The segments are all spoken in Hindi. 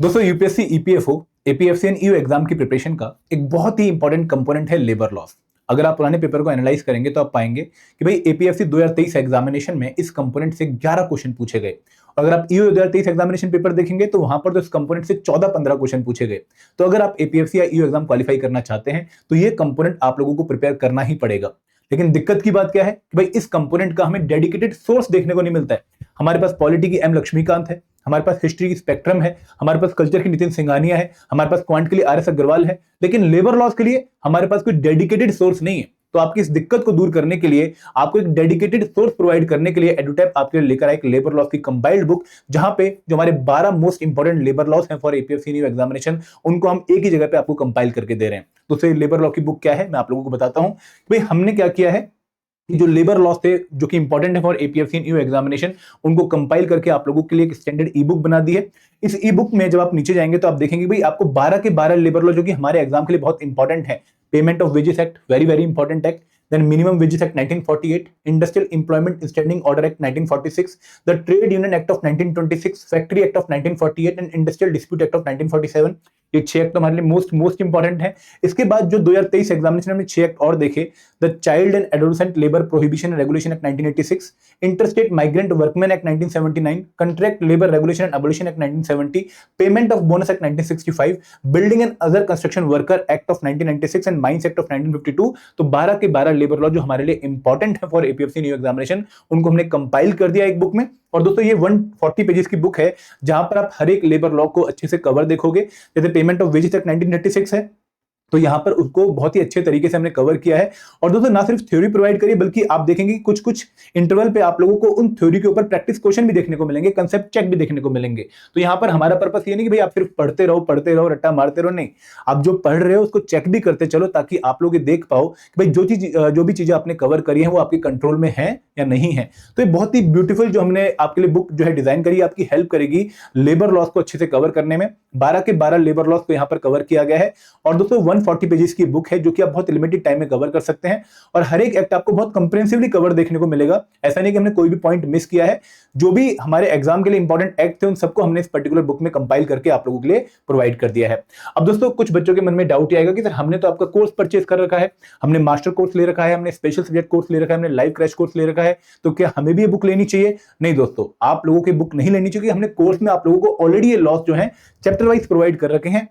दोस्तों UPSC, EPFO, APFC and EU exam की प्रिपरेशन का एक बहुत ही इंपॉर्टेंट कंपोनेंट है लेबर लॉस। अगर आप पुराने पेपर को एनालाइज करेंगे तो आप पाएंगे कि भाई एपीएफसी 2023 एग्जामिनेशन में इस कंपोनेंट से 11 क्वेश्चन पूछे गए। अगर आप ईयू 2023 एग्जामिनेशन पेपर देखेंगे तो वहां पर तो इस कंपोनेंट से 14-15 क्वेश्चन पूछे गए। तो अगर आप एपीएफसी या ईयू एग्जाम क्वालिफाई करना चाहते हैं तो ये कंपोनेंट आप लोगों को प्रिपेयर करना ही पड़ेगा। लेकिन दिक्कत की बात क्या है कि भाई इस कंपोनेंट का हमें डेडिकेटेड सोर्स देखने को नहीं मिलता है। हमारे पास पॉलिटी की एम लक्ष्मीकांत है, हमारे पास हिस्ट्री की स्पेक्ट्रम है, हमारे पास कल्चर की नितिन सिंघानिया है, हमारे पास क्वांट के लिए आर एस अग्रवाल है, लेकिन लेबर लॉस के लिए हमारे पास कोई डेडिकेटेड सोर्स नहीं है। तो आपकी इस दिक्कत को दूर करने के लिए, आपको एक डेडिकेटेड सोर्स प्रोवाइड करने के लिए एडुटैप आपके लिए लेकर आए एक लेबर लॉस की कंपाइल्ड बुक, जहां पे जो हमारे 12 मोस्ट इंपोर्टेंट लेबर लॉस हैं फॉर एपीएफसी न्यू एग्जामिनेशन, उनको हम एक ही जगह पे आपको कंपाइल करके दे रहे हैं। तो लेबर लॉ की बुक क्या है मैं आप लोगों को बताता हूं। भाई हमने क्या किया है कि जो लेबर लॉस थे जो कि इंपॉर्टेंट है फॉर एपीएफसी न्यू एग्जामिनेशन, उनको कंपाइल करके आप लोगों के लिए एक स्टैंडर्ड ई बुक बना दी है। इस ई बुक में जब आप नीचे जाएंगे तो आप देखेंगे भाई आपको 12 के 12 लेबर लॉ जो कि हमारे एग्जाम के लिए बहुत इंपॉर्टेंट है। Payment of wages act, very very important act. Then minimum wages act 1948, industrial employment standing order act 1946, the trade union act of 1926, factory act of 1948 and industrial dispute act of 1947। ये 6 एक्ट हमारे लिए मोस्ट इंपॉर्टेंट है। इसके बाद जो 2023 एग्जामिनेशन में 6 एक्ट और देखे, the child and adolescent labour prohibition and regulation act 1986, interstate migrant workman act 1979, contract labour regulation and abolition act 1970, payment of bonus act 1965, building and other construction worker act of 1996 and mines act of 1952। तो 12 के 12 लेबर लॉ जो हमारे लिए इंपॉर्टेंट है फॉर एपीएफसी न्यू एग्जामिनेशन, उनको हमने कंपाइल कर दिया एक बुक में। और दोस्तों ये 140 पेजेस की बुक है, जहां पर आप हर एक लेबर लॉ को अच्छे से कवर देखोगे। जैसे पेमेंट ऑफ वेजेस एक्ट 1936 है, तो यहां पर उसको बहुत ही अच्छे तरीके से हमने कवर किया है। और दोस्तों ना सिर्फ थ्योरी प्रोवाइड करिए, बल्कि आप देखेंगे कुछ कुछ इंटरवल पे आप लोगों को उन थ्योरी के ऊपर प्रैक्टिस क्वेश्चन भी देखने को मिलेंगे, कंसेप्ट चेक भी देखने को मिलेंगे। तो यहां पर हमारा पर्पस ये नहीं कि भाई आप सिर्फ पढ़ते रहो रट्टा मारते रहो, नहीं, आप जो पढ़ रहे हो उसको चेक भी करते चलो, ताकि आप लोग ये देख पाओ कि भाई जो भी चीजें आपने कवर करी है वो आपके कंट्रोल में है या नहीं है। तो ये बहुत ही ब्यूटीफुल जो हमने आपके लिए बुक जो है डिजाइन करी, आपकी हेल्प करेगी लेबर लॉस को अच्छे से कवर करने में। 12 के 12 लेबर लॉस को यहां पर कवर किया गया है। और दोस्तों 140 पेजेस की बुक है जो कि आप बहुत लिमिटेड टाइम में कवर कर सकते हैं, और हर एक एक्ट आपको बहुत कंप्रेहेंसिवली कवर देखने को मिलेगा। ऐसा नहीं कि हमने कोई भी पॉइंट मिस किया है। जो भी हमारे एग्जाम के लिए इंपॉर्टेंट एक्ट थे उन सबको हमने इस पर्टिकुलर बुक में कंपाइल करके आप लोगों के लिए प्रोवाइड कर दिया है। अब दोस्तों कुछ बच्चों के मन में डाउट आएगा कि सर हमने तो आपका कोर्स परचेज कर रखा है, हमने मास्टर कोर्स ले रखा है, हमने स्पेशल सब्जेक्ट कोर्स ले रखा है, हमने लाइव क्रैश कोर्स ले रखा है, तो क्या हमें भी ये बुक लेनी चाहिए? नहीं दोस्तों, आप लोगों की बुक नहीं लेनी चाहिए। हमने कोर्स में आप लोगों को ऑलरेडी ये लॉस जो है चैप्टर वाइज प्रोवाइड कर रखे हैं,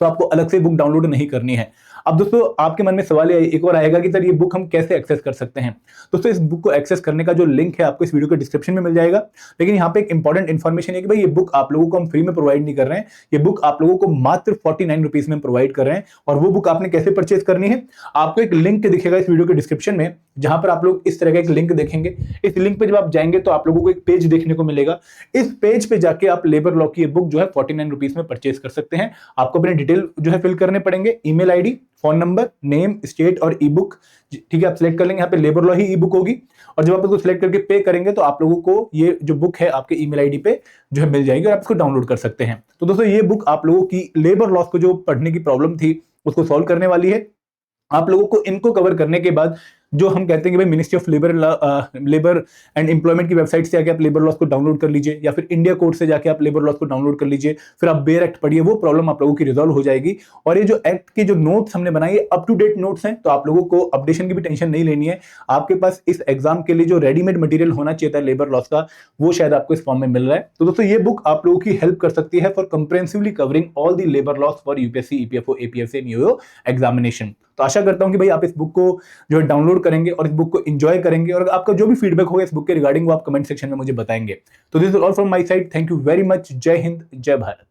तो आपको अलग से बुक डाउनलोड नहीं करनी है। अब दोस्तों आपके मन में सवाल एक और आएगा कि सर ये बुक हम कैसे एक्सेस कर सकते हैं? दोस्तों इस बुक को एक्सेस करने का जो लिंक है आपको इस वीडियो के डिस्क्रिप्शन में मिल जाएगा। लेकिन यहाँ पे एक इंपॉर्टेंट इन्फॉर्मेशन है कि भाई ये बुक आप लोगों को हम फ्री में प्रोवाइड नहीं कर रहे हैं, ये बुक आप लोगों को मात्र 49 रुपीज में प्रोवाइड कर रहे हैं। और वो बुक आपने कैसे परचेज करनी है, आपको एक लिंक दिखेगा इस वीडियो के डिस्क्रिप्शन में, जहां पर आप लोग इस तरह का एक लिंक देखेंगे। इस लिंक पे जब आप जाएंगे तो आप लोगों को एक पेज देखने को मिलेगा। इस पेज पे जाके आप लेबर लॉ की बुक जो है 49 रुपीज में परचेज कर सकते हैं। आपको अपने डिटेल जो है फिल करने पड़ेंगे, email ID, phone number, name, state और ई बुक। ठीक है, आप सिलेक्ट कर लेंगे, यहाँ पे लेबर लॉ ही ई बुक होगी। और जब आप इसको सिलेक्ट करके पे करेंगे तो आप लोगों को ये जो बुक है आपके ईमेल आईडी पे जो है मिल जाएगी और आप इसको डाउनलोड कर सकते हैं। तो दोस्तों ये बुक आप लोगों की लेबर लॉस को जो पढ़ने की प्रॉब्लम थी उसको सॉल्व करने वाली है। आप लोगों को इनको कवर करने के बाद जो हम कहते हैं कि भाई ministry of labour and employment की वेबसाइट से जाके आप लेबर लॉस को डाउनलोड कर लीजिए, या फिर इंडिया कोर्ट से जाके आप लेबर लॉस को डाउनलोड कर लीजिए, फिर आप बेयर एक्ट पढ़िए, वो प्रॉब्लम आप लोगों की रिजॉल्व हो जाएगी। और ये जो एक्ट के जो नोट्स हमने बनाए अप टू डेट नोट्स हैं, तो आप लोगों को अपडेशन की भी टेंशन नहीं लेनी है। आपके पास इस एग्जाम के लिए जो रेडीमेड मटेरियल होना चाहिए था लेबर लॉस का, वो शायद आपको इस फॉर्म में मिल रहा है। तो दोस्तों ये बुक आप लोगों की हेल्प कर सकती है for comprehensively covering all the labour laws for UPSC, EPFO, APFC and EO examination. तो आशा करता हूं कि भाई आप इस बुक को जो है डाउनलोड करेंगे और इस बुक को एंजॉय करेंगे, और आपका जो भी फीडबैक होगा इस बुक के रिगार्डिंग वो आप कमेंट सेक्शन में मुझे बताएंगे। तो this is all from my side, thank you very much. जय हिंद, जय भारत।